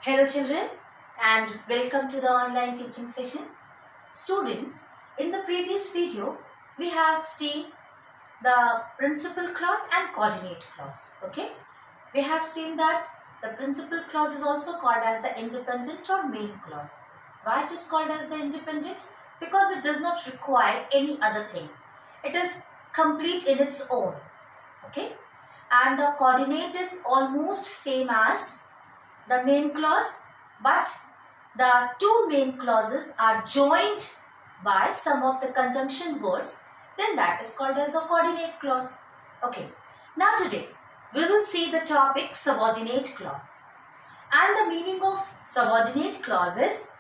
Hello children and welcome to the online teaching session. Students, in the previous video we have seen the principal clause and coordinate clause. Okay, we have seen that the principal clause is also called as the independent or main clause. Why it is called as the independent? Because it does not require any other thing. It is complete in its own. Okay, and the coordinate is almost same as the main clause, but the two main clauses are joined by some of the conjunction words, then that is called as the coordinate clause. Okay, now today we will see the topic subordinate clause, and the meaning of subordinate clause is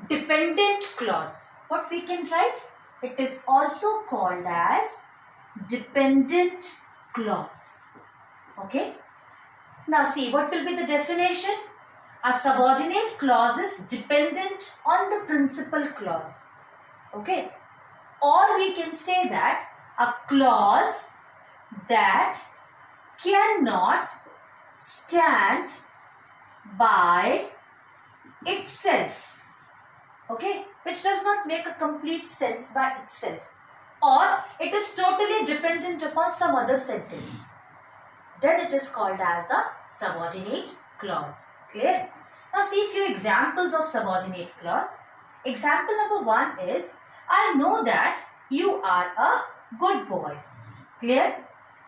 dependent clause. What we can write? It is also called as dependent clause. Okay. Now see, what will be the definition? A subordinate clause is dependent on the principal clause. Okay. Or we can say that a clause that cannot stand by itself. Okay. Which does not make a complete sense by itself. Or it is totally dependent upon some other sentence. Then it is called as a subordinate clause. Clear? Now see a few examples of subordinate clause. Example number 1 is, I know that you are a good boy. Clear?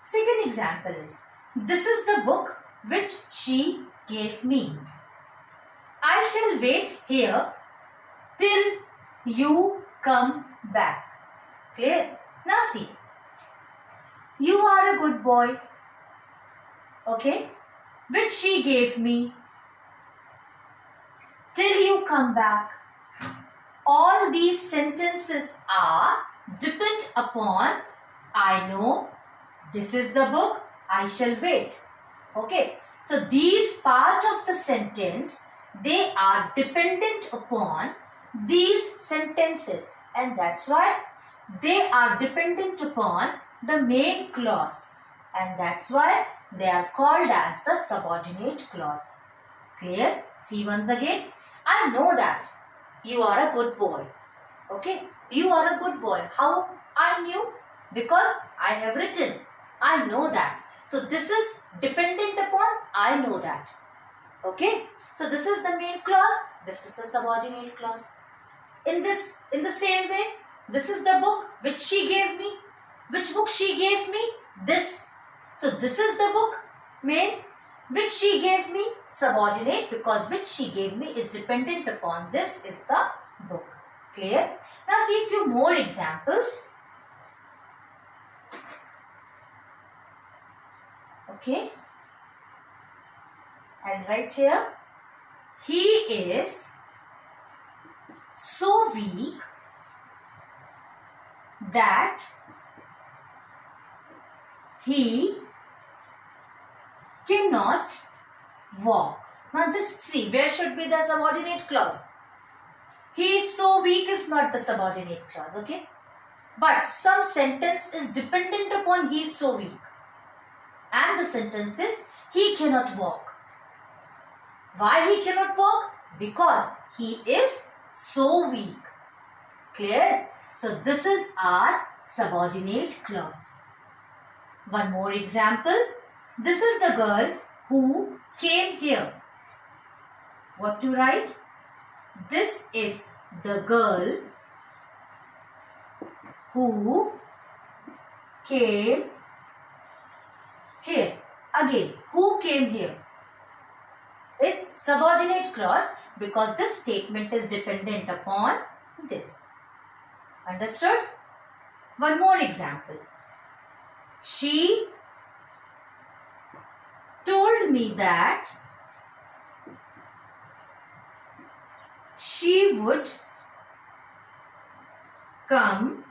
Second example is, this is the book which she gave me. I shall wait here till you come back. Clear? Now see, you are a good boy. Okay, which she gave me till you come back. All these sentences are depend upon I know, this is the book, I shall wait. Okay, so these part of the sentence, they are dependent upon these sentences, and that's why they are dependent upon the main clause, and that's why they are called as the subordinate clause. Clear? See once again. I know that you are a good boy. Okay? You are a good boy. How I knew? Because I have written. I know that. So this is dependent upon I know that. Okay? So this is the main clause. This is the subordinate clause. In the same way, this is the book which she gave me. Which book she gave me? This. So this is the book, main, which she gave me, subordinate, because which she gave me is dependent upon this is the book. Clear? Now see a few more examples. Okay. I'll write here. He is so weak that he cannot walk. Now just see, where should be the subordinate clause? He is so weak is not the subordinate clause, okay? But some sentence is dependent upon he is so weak. And the sentence is, he cannot walk. Why he cannot walk? Because he is so weak. Clear? So this is our subordinate clause. One more example. This is the girl who came here. What to write? This is the girl who came here. Again, who came here is subordinate clause because this statement is dependent upon this. Understood? One more example. She told me that she would come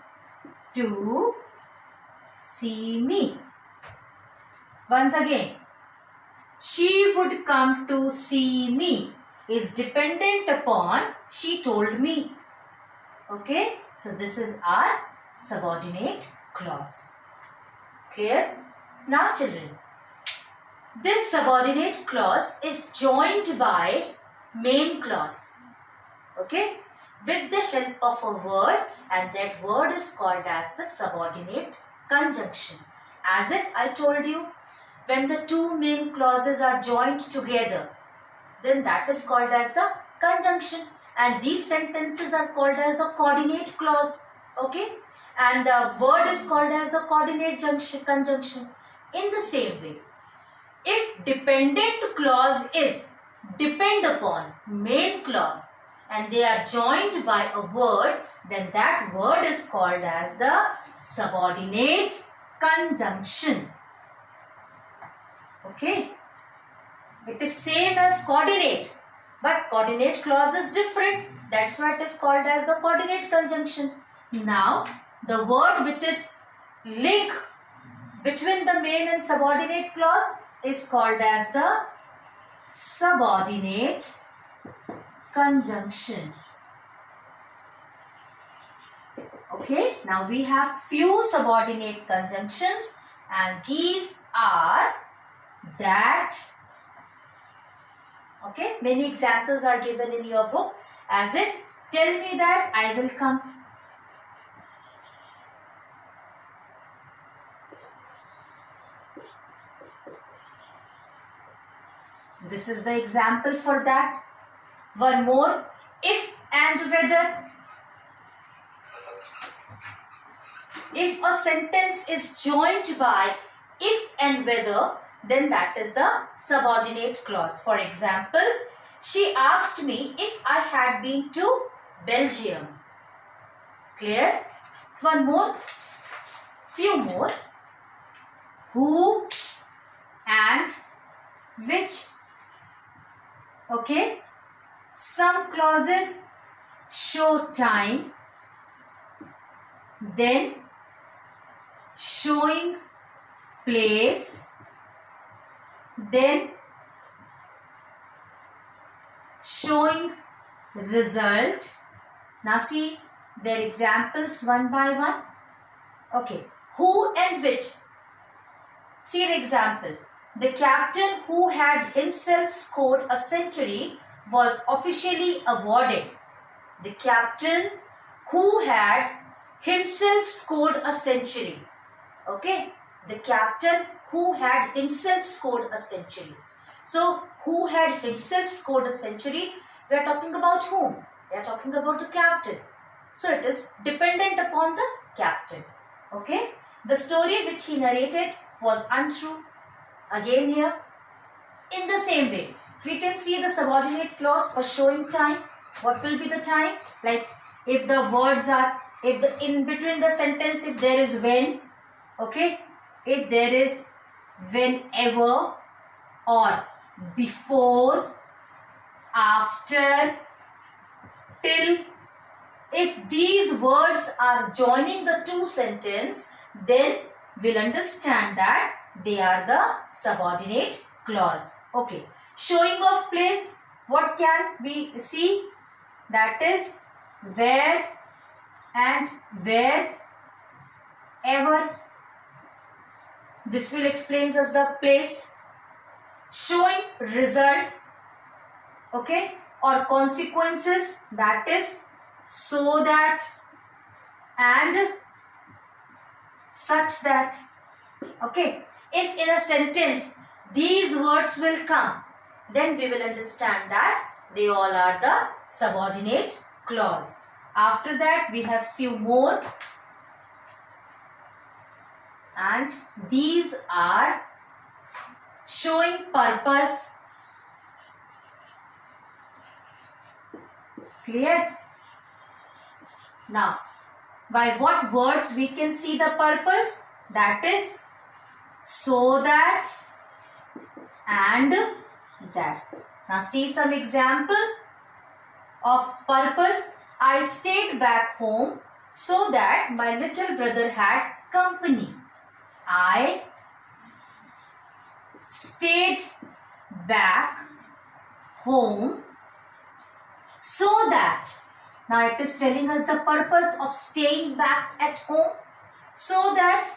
to see me. Once again, she would come to see me is dependent upon she told me. Okay, so this is our subordinate clause. Clear? Now children, this subordinate clause is joined by main clause, okay, with the help of a word, and that word is called as the subordinate conjunction. As if I told you, when the two main clauses are joined together, then that is called as the conjunction, and these sentences are called as the coordinate clause, okay, and the word is called as the coordinate conjunction. In the same way, if dependent clause is depend upon main clause and they are joined by a word, then that word is called as the subordinate conjunction. Okay, it is same as coordinate, but coordinate clause is different. That's why it is called as the coordinate conjunction. Now, the word which is link between the main and subordinate clause is called as the subordinate conjunction. Okay, now we have few subordinate conjunctions, and these are that. Okay, many examples are given in your book, as if tell me that, I will come. This is the example for that. One more, if and whether. If a sentence is joined by if and whether, then that is the subordinate clause. For example, she asked me if I had been to Belgium. Clear? One more, few more. Who and which. Okay, some clauses show time, then showing place, then showing result. Now see their examples one by one. Okay, who and which. See the example. The captain who had himself scored a century was officially awarded. The captain who had himself scored a century. Okay, the captain who had himself scored a century. So, who had himself scored a century? We are talking about whom? We are talking about the captain. So, it is dependent upon the captain. Okay, the story which he narrated was untrue. Again here, in the same way, we can see the subordinate clause for showing time. What will be the time? Like if the words are, if the in between the sentence, if there is when, okay, if there is whenever or before, after, till, if these words are joining the two sentences, then we'll understand that they are the subordinate clause. Okay. Showing of place, what can we see? That is where and wherever. This will explain us the place. Showing result, okay, or consequences, that is so that and such that. Okay. If in a sentence these words will come, then we will understand that they all are the subordinate clause. After that, we have few more, and these are showing purpose. Clear? Now, by what words we can see the purpose? That is so that and that. Now see some example of purpose. I stayed back home so that my little brother had company. I stayed back home so that. Now it is telling us the purpose of staying back at home, so that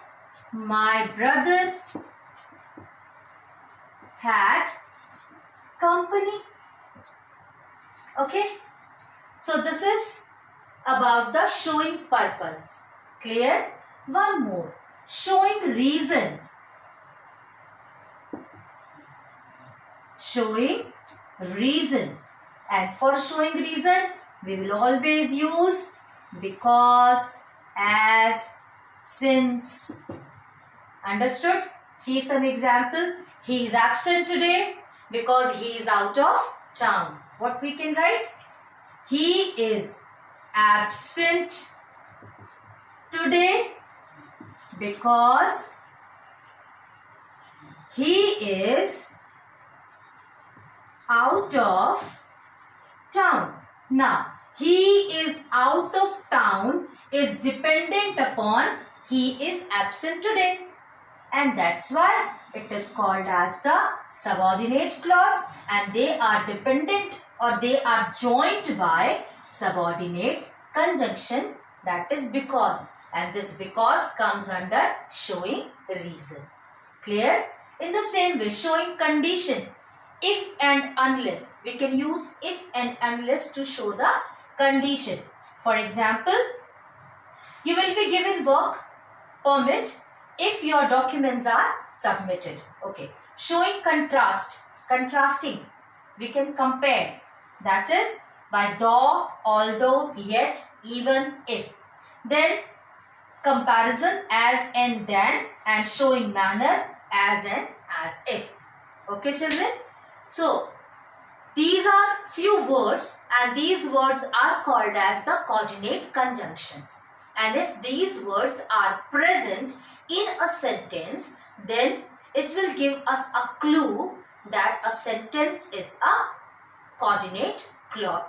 my brother had company. Okay. So this is about the showing purpose. Clear? One more. Showing reason. Showing reason. And for showing reason, we will always use because, as, since. Understood? See some example. He is absent today because he is out of town. What we can write? He is absent today because he is out of town. Now, he is out of town is dependent upon he is absent today. And that's why it is called as the subordinate clause, and they are dependent or they are joined by subordinate conjunction, that is because, and this because comes under showing reason. Clear? In the same way, showing condition, if and unless, we can use if and unless to show the condition. For example, you will be given work permit if your documents are submitted. Okay. Showing contrast, contrasting, we can compare, that is by though, although, yet, even, if. Then comparison, as and then, and showing manner, as and as if. Okay children? So these are few words, and these words are called as the coordinate conjunctions. And if these words are present in a sentence, then it will give us a clue that a sentence is a coordinate clause,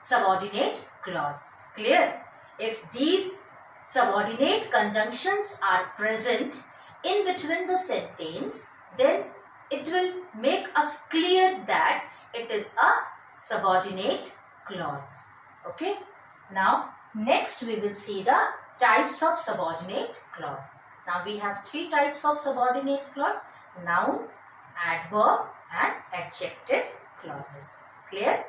subordinate clause. Clear? If these subordinate conjunctions are present in between the sentence, then it will make us clear that it is a subordinate clause. Okay? Now, next we will see the types of subordinate clause. Now we have three types of subordinate clause: noun, adverb and adjective clauses. Clear?